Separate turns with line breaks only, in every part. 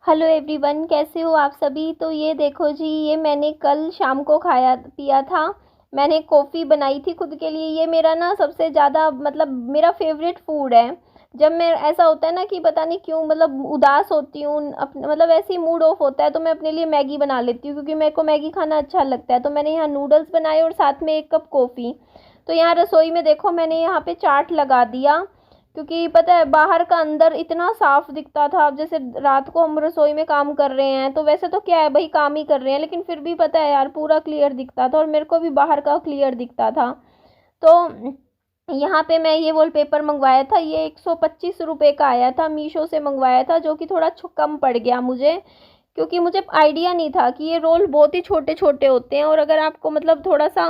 Hello everyone, कैसे हो आप सभी। तो ये देखो जी, ये मैंने कल शाम को खाया पिया था। मैंने कॉफ़ी बनाई थी खुद के लिए। ये मेरा ना सबसे ज़्यादा मतलब मेरा फेवरेट फूड है। जब मैं ऐसा होता है ना कि पता नहीं क्यों मतलब उदास होती हूँ, अपने मतलब ऐसे ही मूड ऑफ होता है, तो मैं अपने लिए मैगी बना लेती हूँ क्योंकि मेरे को मैगी खाना अच्छा लगता है। तो मैंने यहाँ नूडल्स बनाए और साथ में 1 कप कॉफ़ी। तो यहाँ रसोई में देखो, मैंने यहाँ पे चार्ट लगा दिया क्योंकि पता है बाहर का अंदर इतना साफ दिखता था। अब जैसे रात को हम रसोई में काम कर रहे हैं तो वैसे तो क्या है भाई, काम ही कर रहे हैं, लेकिन फिर भी पता है यार पूरा क्लियर दिखता था और मेरे को भी बाहर का क्लियर दिखता था। तो यहाँ पे मैं ये वॉलपेपर मंगवाया था, ये 125 रुपये का आया था, मीशो से मंगवाया था, जो कि थोड़ा कम पड़ गया मुझे क्योंकि मुझे आइडिया नहीं था कि ये रोल बहुत ही छोटे छोटे होते हैं और अगर आपको मतलब थोड़ा सा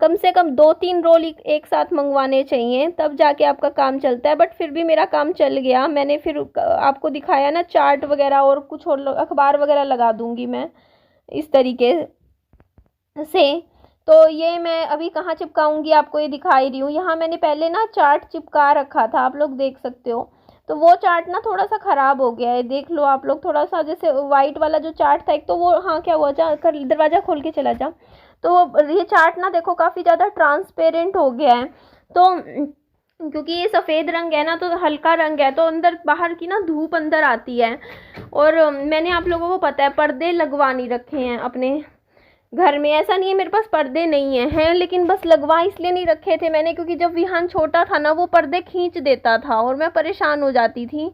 कम से कम 2-3 रोल एक साथ मंगवाने चाहिए तब जाके आपका काम चलता है। बट फिर भी मेरा काम चल गया। मैंने फिर आपको दिखाया ना चार्ट वगैरह और कुछ और अखबार वगैरह लगा दूंगी मैं इस तरीके से। तो ये मैं अभी कहाँ चिपकाऊंगी आपको ये दिखा ही रही हूँ। यहाँ मैंने पहले ना चार्ट चिपका रखा था, आप लोग देख सकते हो। तो वो चार्ट ना थोड़ा सा खराब हो गया है, देख लो आप लोग। थोड़ा सा जैसे वाइट वाला जो चार्ट था एक, तो वो हाँ क्या हुआ, जा कर दरवाजा खोल के चला जा। तो ये चार्ट ना देखो काफी ज्यादा ट्रांसपेरेंट हो गया है। तो क्योंकि ये सफेद रंग है ना, तो हल्का रंग है, तो अंदर बाहर की ना धूप अंदर आती है। और मैंने आप लोगों को पता है पर्दे लगवा नहीं रखे हैं अपने घर में। ऐसा नहीं है मेरे पास पर्दे नहीं हैं, लेकिन बस लगवा इसलिए नहीं रखे थे मैंने क्योंकि जब विहान छोटा था ना वो पर्दे खींच देता था और मैं परेशान हो जाती थी।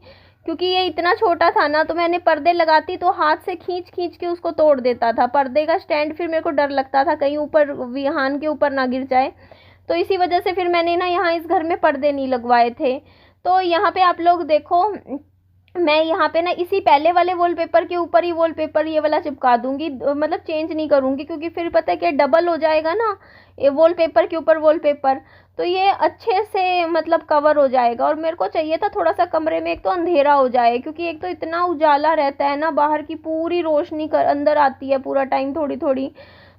क्योंकि ये इतना छोटा था ना, तो मैंने पर्दे लगाती तो हाथ से खींच खींच के उसको तोड़ देता था पर्दे का स्टैंड। फिर मेरे को डर लगता था कहीं ऊपर विहान के ऊपर ना गिर जाए। तो इसी वजह से फिर मैंने ना यहाँ इस घर में पर्दे नहीं लगवाए थे। तो यहाँ पे आप लोग देखो, मैं यहाँ पे ना इसी पहले वाले वॉलपेपर के ऊपर ही वॉलपेपर ये वाला चिपका दूंगी, मतलब चेंज नहीं करूंगी क्योंकि फिर पता है क्या डबल हो जाएगा ना, ये वॉलपेपर के ऊपर वॉलपेपर। तो ये अच्छे से मतलब कवर हो जाएगा। और मेरे को चाहिए था थोड़ा सा कमरे में एक तो अंधेरा हो जाए, क्योंकि एक तो इतना उजाला रहता है ना, बाहर की पूरी रोशनी कर अंदर आती है पूरा टाइम थोड़ी थोड़ी।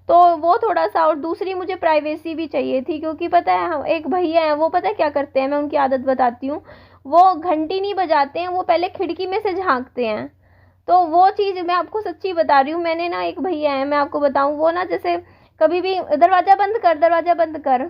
तो वो थोड़ा सा, और दूसरी मुझे प्राइवेसी भी चाहिए थी क्योंकि पता है एक भैया हैं, वो पता है क्या करते हैं, मैं उनकी आदत बताती हूँ। वो घंटी नहीं बजाते हैं, वो पहले खिड़की में से झांकते हैं। तो वो चीज़ मैं आपको सच्ची बता रही हूँ। मैंने ना एक भैया है, मैं आपको बताऊँ, वो ना जैसे कभी भी दरवाज़ा बंद कर, दरवाज़ा बंद कर,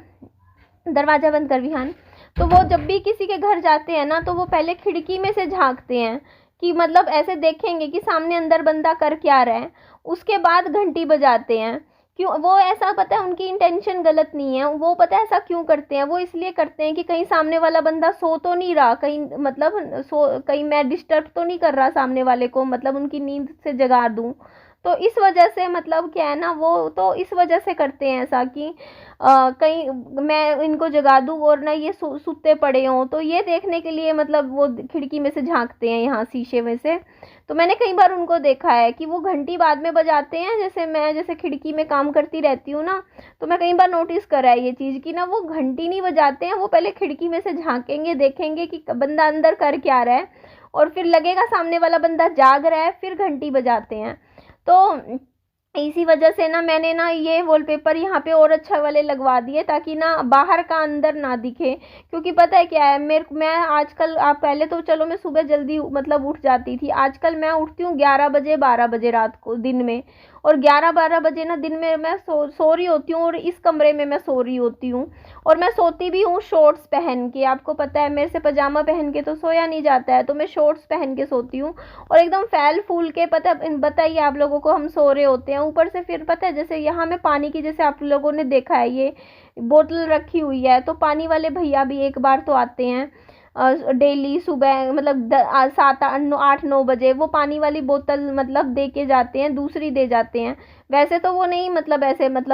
दरवाज़ा बंद कर विहान। तो वो जब भी किसी के घर जाते हैं ना, तो वो पहले खिड़की में से झांकते हैं कि मतलब ऐसे देखेंगे कि सामने अंदर बंदा कर क्या रहा है, उसके बाद घंटी बजाते हैं। क्यों वो ऐसा, पता है उनकी इंटेंशन गलत नहीं है, वो पता है ऐसा क्यों करते हैं, वो इसलिए करते हैं कि कहीं सामने वाला बंदा सो तो नहीं रहा, कहीं मतलब सो, कहीं मैं डिस्टर्ब तो नहीं कर रहा सामने वाले को, मतलब उनकी नींद से जगा दूं। तो इस वजह से मतलब क्या है ना, वो तो इस वजह से करते हैं ऐसा कि कहीं मैं इनको जगा दूं और ना ये सुते पड़े हों, तो ये देखने के लिए मतलब वो खिड़की में से झांकते हैं यहाँ शीशे में से। तो मैंने कई बार उनको देखा है कि वो घंटी बाद में बजाते हैं, जैसे मैं जैसे खिड़की में काम करती रहती हूँ ना, तो मैं कई बार नोटिस करा है ये चीज़ कि ना वो घंटी नहीं बजाते हैं, वो पहले खिड़की में से झांकेंगे, देखेंगे कि बंदा अंदर कर क्या रहा है, और फिर लगेगा सामने वाला बंदा जाग रहा है, फिर घंटी बजाते हैं। तो इसी वजह से ना मैंने ना ये वॉलपेपर यहाँ पे और अच्छा वाले लगवा दिए ताकि ना बाहर का अंदर ना दिखे। क्योंकि पता है क्या है, मैं आजकल, आप पहले तो चलो मैं सुबह जल्दी मतलब उठ जाती थी, आजकल मैं उठती हूँ 11 बजे 12 बजे रात को दिन में। और 11-12 बजे ना दिन में मैं सो रही होती हूँ, और इस कमरे में मैं सो रही होती हूँ। और मैं सोती भी हूँ शॉर्ट्स पहन के, आपको पता है मेरे से पजामा पहन के तो सोया नहीं जाता है, तो मैं शॉर्ट्स पहन के सोती हूँ। और एकदम फैल फूल के, पता बताइए आप लोगों को, हम सो रहे होते हैं ऊपर से। फिर पता है जैसे यहाँ मैं पानी की, जैसे आप लोगों ने देखा है ये बोतल रखी हुई है, तो पानी वाले भैया भी एक बार तो आते हैं डेली सुबह, मतलब 7-8-9 बजे वो पानी वाली बोतल मतलब दे के जाते हैं, दूसरी दे जाते हैं। वैसे तो वो नहीं मतलब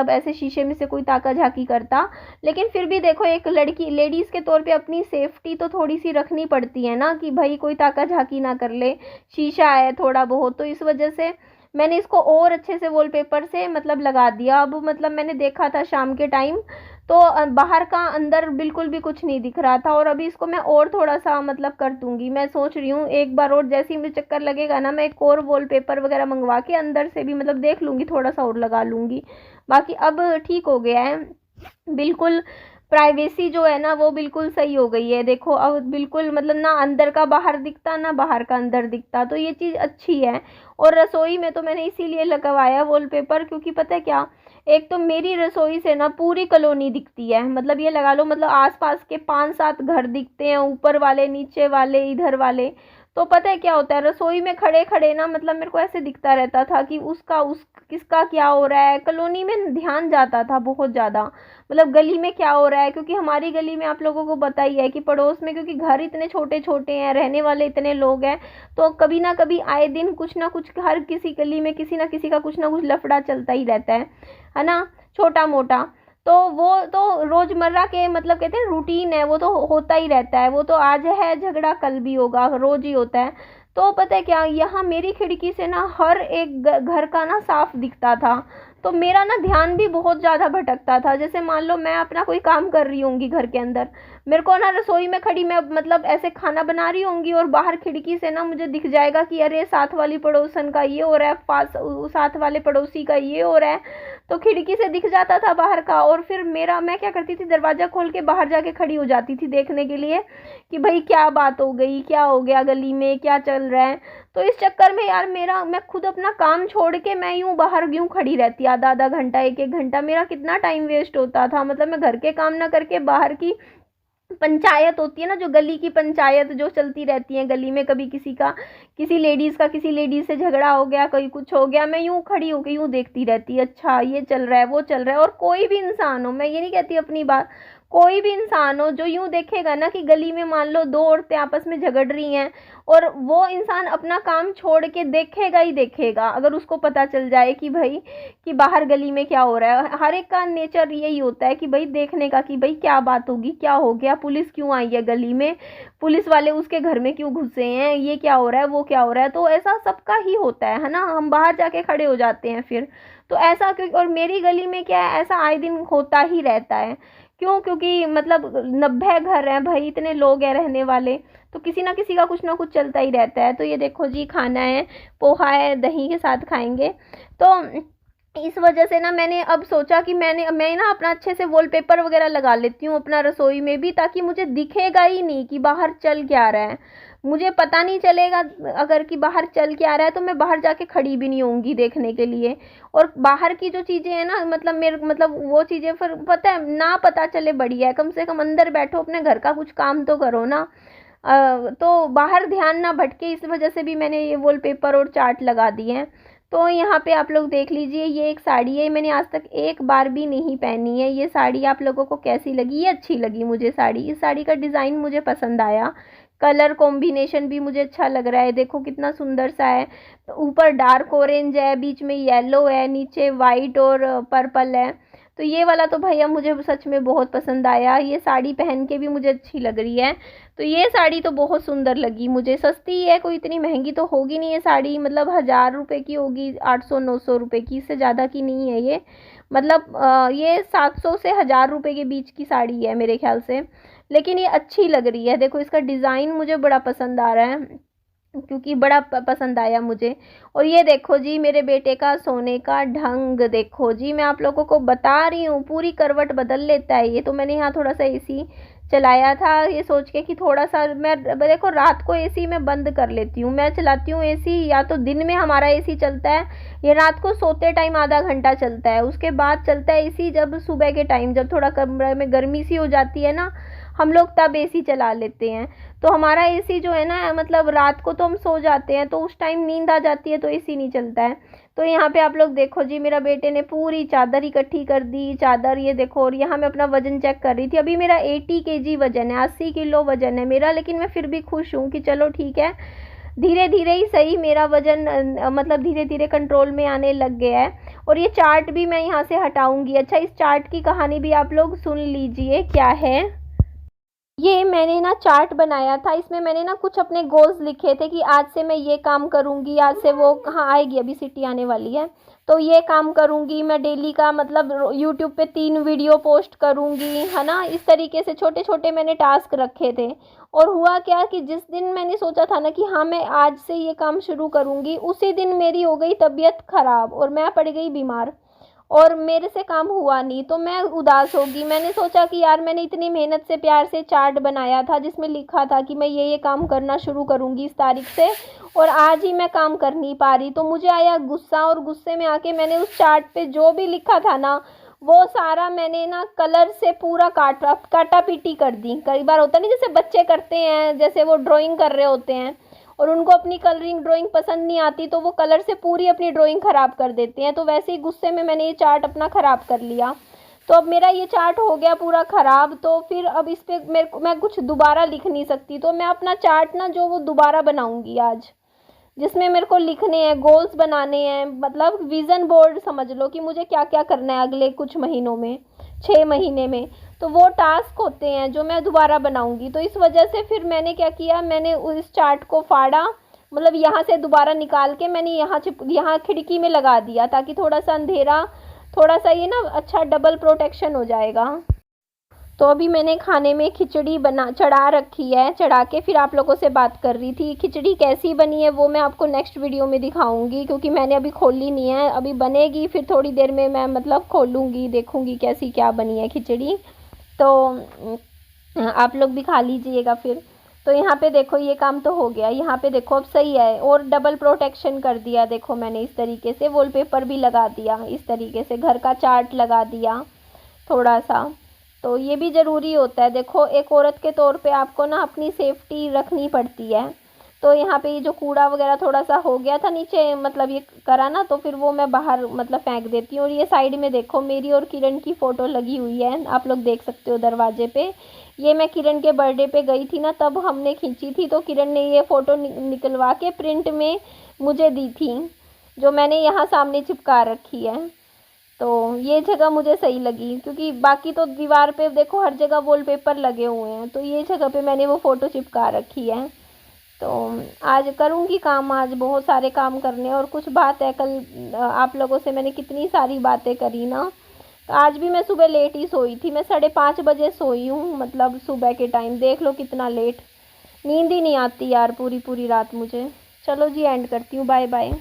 ऐसे शीशे में से कोई ताका झाकी करता, लेकिन फिर भी देखो एक लड़की लेडीज़ के तौर पे अपनी सेफ्टी तो थोड़ी सी रखनी पड़ती है ना, कि भाई कोई ताका झाकी ना कर ले, शीशा है थोड़ा बहुत। तो इस वजह से मैंने इसको और अच्छे से वॉलपेपर से मतलब लगा दिया। अब मतलब मैंने देखा था शाम के टाइम, तो बाहर का अंदर बिल्कुल भी कुछ नहीं दिख रहा था। और अभी इसको मैं और थोड़ा सा मतलब कर दूंगी, मैं सोच रही हूँ एक बार और, जैसे ही मुझे चक्कर लगेगा ना, मैं एक और वॉलपेपर वगैरह मंगवा के अंदर से भी मतलब देख लूंगी, थोड़ा सा और लगा लूंगी। बाकी अब ठीक हो गया है बिल्कुल। प्राइवेसी जो है ना वो बिल्कुल सही हो गई है। देखो अब बिल्कुल मतलब ना अंदर का बाहर दिखता ना बाहर का अंदर दिखता, तो ये चीज़ अच्छी है। और रसोई में तो मैंने इसीलिए लगवाया वॉलपेपर, क्योंकि पता है क्या, एक तो मेरी रसोई से ना पूरी कॉलोनी दिखती है, मतलब ये लगा लो मतलब आसपास के 5-7 घर दिखते हैं, ऊपर वाले नीचे वाले इधर वाले। तो पता है क्या होता है, रसोई में खड़े खड़े ना मतलब मेरे को ऐसे दिखता रहता था कि उसका उस किसका क्या हो रहा है, कॉलोनी में ध्यान जाता था बहुत ज़्यादा, मतलब गली में क्या हो रहा है। क्योंकि हमारी गली में आप लोगों को पता ही है कि पड़ोस में क्योंकि घर इतने छोटे छोटे हैं, रहने वाले इतने लोग हैं, तो कभी ना कभी आए दिन कुछ ना कुछ हर किसी गली में किसी ना किसी का कुछ ना कुछ लफड़ा चलता ही रहता है ना, छोटा मोटा। तो वो तो रोजमर्रा के मतलब कहते हैं रूटीन है, वो तो होता ही रहता है, वो तो आज है झगड़ा कल भी होगा, रोज ही होता है। तो पता है क्या, यहाँ मेरी खिड़की से ना हर एक घर का ना साफ दिखता था। तो मेरा ना ध्यान भी बहुत ज़्यादा भटकता था। जैसे मान लो मैं अपना कोई काम कर रही होंगी घर के अंदर, मेरे को ना रसोई में खड़ी मैं मतलब ऐसे खाना बना रही होंगी और बाहर खिड़की से ना मुझे दिख जाएगा कि अरे साथ वाली पड़ोसन का ये हो रहा है, पास साथ वाले पड़ोसी का ये हो रहा है। तो खिड़की से दिख जाता था बाहर का, और फिर मेरा मैं क्या करती थी, दरवाज़ा खोल के बाहर जाके खड़ी हो जाती थी देखने के लिए कि भाई क्या बात हो गई, क्या हो गया गली में, क्या चल रहा है। तो इस चक्कर में यार मेरा मैं खुद अपना काम छोड़ के मैं यूँ बाहर यूँ खड़ी रहती, आधा आधा घंटा एक एक घंटा मेरा कितना टाइम वेस्ट होता था। मतलब मैं घर के काम ना करके बाहर की पंचायत होती है ना, जो गली की पंचायत जो चलती रहती है गली में, कभी किसी का किसी लेडीज से झगड़ा हो गया, कोई कुछ हो गया, मैं यूं खड़ी होकर यूं देखती रहती, अच्छा ये चल रहा है वो चल रहा है। और कोई भी इंसान हो, मैं ये नहीं कहती अपनी बात, कोई भी इंसान हो जो यूं देखेगा ना कि गली में मान लो दो औरतें आपस में झगड़ रही हैं, और वो इंसान अपना काम छोड़ के देखेगा ही देखेगा, अगर उसको पता चल जाए कि भाई कि बाहर गली में क्या हो रहा है। हर एक का नेचर यही होता है कि भाई देखने का कि भाई क्या बात होगी, क्या हो गया, पुलिस क्यों आई है गली में, पुलिस वाले उसके घर में क्यों घुसे हैं, ये क्या हो रहा है वो क्या हो रहा है। तो ऐसा सबका ही होता है ना, हम बाहर जाके खड़े हो जाते हैं फिर। तो ऐसा क्यों, और मेरी गली में क्या है, ऐसा आए दिन होता ही रहता है। क्यों, क्योंकि मतलब 90 घर हैं भाई, इतने लोग हैं रहने वाले, तो किसी ना किसी का कुछ ना कुछ चलता ही रहता है। तो ये देखो जी, खाना है, पोहा है, दही के साथ खाएंगे। तो इस वजह से ना मैंने अब सोचा कि मैं ना अपना अच्छे से वॉलपेपर वगैरह लगा लेती हूँ अपना रसोई में भी, ताकि मुझे दिखेगा ही नहीं कि बाहर चल क्या रहा है, मुझे पता नहीं चलेगा अगर कि बाहर चल क्या रहा है, तो मैं बाहर जाके खड़ी भी नहीं होंगी देखने के लिए। और बाहर की जो चीज़ें हैं ना, मतलब मेरे मतलब वो चीज़ें फिर पता है ना, पता चले बढ़िया है, कम से कम अंदर बैठो अपने घर का कुछ काम तो करो ना। तो बाहर ध्यान ना भटके, इस वजह से भी मैंने ये वॉलपेपर और चार्ट लगा दिए हैं। तो यहाँ पे आप लोग देख लीजिए, ये एक साड़ी है, मैंने आज तक एक बार भी नहीं पहनी है। ये साड़ी आप लोगों को कैसी लगी? ये अच्छी लगी मुझे साड़ी, इस साड़ी का डिज़ाइन मुझे पसंद आया, कलर कॉम्बिनेशन भी मुझे अच्छा लग रहा है, देखो कितना सुंदर सा है। तो ऊपर डार्क ऑरेंज है, बीच में येलो है, नीचे वाइट और पर्पल है। तो ये वाला तो भैया मुझे सच में बहुत पसंद आया, ये साड़ी पहन के भी मुझे अच्छी लग रही है। तो ये साड़ी तो बहुत सुंदर लगी मुझे, सस्ती है, कोई इतनी महंगी तो होगी नहीं ये साड़ी, मतलब 1000 रुपये की होगी, 800-900 रुपये की, इससे ज़्यादा की नहीं है ये। मतलब ये 700 से 1000 रुपये के बीच की साड़ी है मेरे ख्याल से, लेकिन ये अच्छी लग रही है। देखो इसका डिज़ाइन मुझे बड़ा पसंद आ रहा है, क्योंकि बड़ा पसंद आया मुझे। और ये देखो जी, मेरे बेटे का सोने का ढंग देखो जी, मैं आप लोगों को बता रही हूँ, पूरी करवट बदल लेता है ये। तो मैंने यहाँ थोड़ा सा एसी चलाया था, ये सोच के कि थोड़ा सा मैं देखो रात को एसी मैं बंद कर लेती हूँ, मैं चलाती हूँ एसी, या तो दिन में हमारा एसी चलता है, ये रात को सोते टाइम आधा घंटा चलता है, उसके बाद चलता है एसी जब सुबह के टाइम, जब थोड़ा कमरे में गर्मी सी हो जाती है ना, हम लोग तब एसी चला लेते हैं। तो हमारा एसी जो है ना, मतलब रात को तो हम सो जाते हैं, तो उस टाइम नींद आ जाती है तो एसी नहीं चलता है। तो यहाँ पे आप लोग देखो जी, मेरा बेटे ने पूरी चादर इकट्ठी कर दी, चादर ये देखो। और यहाँ मैं अपना वजन चेक कर रही थी, अभी मेरा 80 kg वजन है, 80 किलो वजन है मेरा, लेकिन मैं फिर भी खुश हूँ कि चलो ठीक है, धीरे धीरे ही सही मेरा वजन मतलब धीरे धीरे कंट्रोल में आने लग गया है। और ये चार्ट भी मैं यहाँ से हटाऊंगी। अच्छा, इस चार्ट की कहानी भी आप लोग सुन लीजिए क्या है। ये मैंने ना चार्ट बनाया था, इसमें मैंने ना कुछ अपने गोल्स लिखे थे कि आज से मैं ये काम करूँगी, आज से वो कहाँ आएगी, अभी सिटी आने वाली है, तो ये काम करूँगी मैं डेली का, मतलब यूट्यूब पे 3 वीडियो पोस्ट करूँगी, है ना। इस तरीके से छोटे छोटे मैंने टास्क रखे थे। और हुआ क्या कि जिस दिन मैंने सोचा था ना कि हाँ मैं आज से ये काम शुरू करूँगी, उसी दिन मेरी हो गई तबीयत ख़राब और मैं पड़ गई बीमार। और मेरे से काम हुआ नहीं, तो मैं उदास होगी। मैंने सोचा कि यार मैंने इतनी मेहनत से प्यार से चार्ट बनाया था जिसमें लिखा था कि मैं ये काम करना शुरू करूँगी इस तारीख से, और आज ही मैं काम कर नहीं पा रही। तो मुझे आया गुस्सा, और गुस्से में आके मैंने उस चार्ट पे जो भी लिखा था ना वो सारा मैंने ना कलर से पूरा काटा पीटी कर दी। कई बार होता नहीं जैसे बच्चे करते हैं, जैसे वो ड्राइंग कर रहे होते हैं और उनको अपनी कलरिंग ड्राइंग पसंद नहीं आती तो वो कलर से पूरी अपनी ड्राइंग ख़राब कर देते हैं। तो वैसे ही गुस्से में मैंने ये चार्ट अपना ख़राब कर लिया। तो अब मेरा ये चार्ट हो गया पूरा ख़राब। तो फिर अब इस पे मैं कुछ दोबारा लिख नहीं सकती, तो मैं अपना चार्ट ना जो वो दोबारा बनाऊंगी आज, जिसमें मेरे को लिखने हैं, गोल्स बनाने हैं, मतलब विज़न बोर्ड समझ लो कि मुझे क्या क्या करना है अगले कुछ महीनों में, 6 महीने में। तो वो टास्क होते हैं जो मैं दोबारा बनाऊंगी। तो इस वजह से फिर मैंने क्या किया, मैंने उस चार्ट को फाड़ा, मतलब यहाँ से दोबारा निकाल के मैंने यहाँ खिड़की में लगा दिया, ताकि थोड़ा सा अंधेरा, थोड़ा सा ये ना अच्छा डबल प्रोटेक्शन हो जाएगा। तो अभी मैंने खाने में खिचड़ी चढ़ा रखी है, चढ़ा के फिर आप लोगों से बात कर रही थी। खिचड़ी कैसी बनी है वो मैं आपको नेक्स्ट वीडियो में दिखाऊंगी, क्योंकि मैंने अभी खोली नहीं है, अभी बनेगी फिर थोड़ी देर में मैं मतलब खोलूँगी, देखूँगी कैसी क्या बनी है खिचड़ी। तो आप लोग भी खा लीजिएगा फिर। तो यहाँ पे देखो ये काम तो हो गया, यहाँ पे देखो अब सही है, और डबल प्रोटेक्शन कर दिया। देखो मैंने इस तरीके से वॉलपेपर भी लगा दिया, इस तरीके से घर का चार्ट लगा दिया थोड़ा सा। तो ये भी ज़रूरी होता है। देखो एक औरत के तौर पे आपको ना अपनी सेफ्टी रखनी पड़ती है। तो यहाँ पे ये जो कूड़ा वगैरह थोड़ा सा हो गया था नीचे, मतलब ये करा ना, तो फिर वो मैं बाहर मतलब फेंक देती हूँ। और ये साइड में देखो मेरी और किरण की फ़ोटो लगी हुई है, आप लोग देख सकते हो दरवाजे पे। ये मैं किरण के बर्थडे पे गई थी ना, तब हमने खींची थी। तो किरण ने ये फ़ोटो निकलवा के प्रिंट में मुझे दी थी, जो मैंने यहाँ सामने चिपका रखी है। तो ये जगह मुझे सही लगी, क्योंकि बाकी तो दीवार पे देखो हर जगह वॉलपेपर लगे हुए हैं, तो ये जगह पे मैंने वो फ़ोटो चिपका रखी है। तो आज करूँगी काम, आज बहुत सारे काम करने, और कुछ बात है कल आप लोगों से मैंने कितनी सारी बातें करी ना। तो आज भी मैं सुबह लेट ही सोई थी, मैं 5:30 बजे सोई हूँ, मतलब सुबह के टाइम देख लो कितना लेट। नींद ही नहीं आती यार पूरी पूरी रात मुझे। चलो जी एंड करती हूँ, बाय बाय।